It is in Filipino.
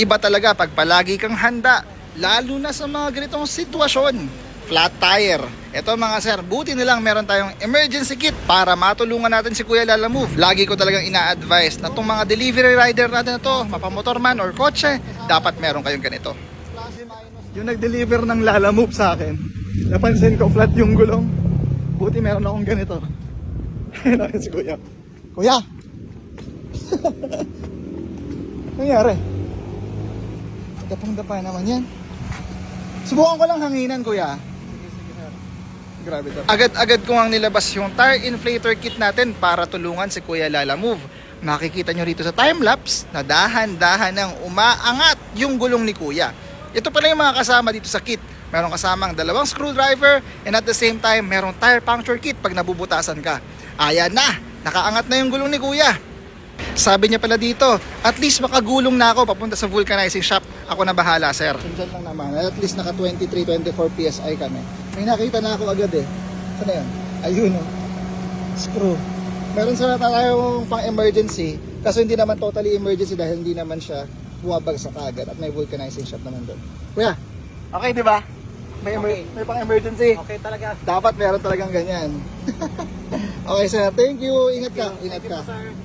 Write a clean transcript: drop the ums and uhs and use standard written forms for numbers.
Iba talaga pag palagi kang handa, lalo na sa mga ganitong sitwasyon. Flat tire. Ito mga sir, buti nilang meron tayong emergency kit para matulungan natin si Kuya Lalamove. Lagi ko talagang ina-advise na itong mga delivery rider natin na to, mapamotor man or kotse, dapat meron kayong ganito. Yung nag-deliver ng Lalamove sa akin, napansin ko flat yung gulong. Buti meron akong ganito. Ayun si Kuya. Kuya! Nangyari? Dapang-dapa naman yan. Subukan ko lang hanginan, Kuya. Grabe to. Agad-agad ko ang nilabas yung tire inflator kit natin para tulungan si Kuya Lalamove. Makikita nyo rito sa time-lapse na dahan-dahan nang umaangat yung gulong ni Kuya. Ito pala yung mga kasama dito sa kit. Meron kasamang 2 screwdriver and at the same time, merong tire puncture kit pag nabubutasan ka. Ayan na! Nakaangat na yung gulong ni Kuya. Sabi niya pala dito, at least makagulong na ako papunta sa vulcanizing shop. Ako na bahala, sir. Diyan lang naman. At least naka 23-24 PSI kami. May nakita na ako agad eh. Saan na yan? Ayun oh. Screw. Meron sana tayong pang emergency. Kaso hindi naman totally emergency dahil hindi naman siya bumabagsak agad. At may vulcanizing shop naman doon. Kuya, okay di ba? May pang emergency. Okay talaga. Dapat meron talagang ganyan. Okay sir, thank you. Ingat ka. Ingat ka. Sir.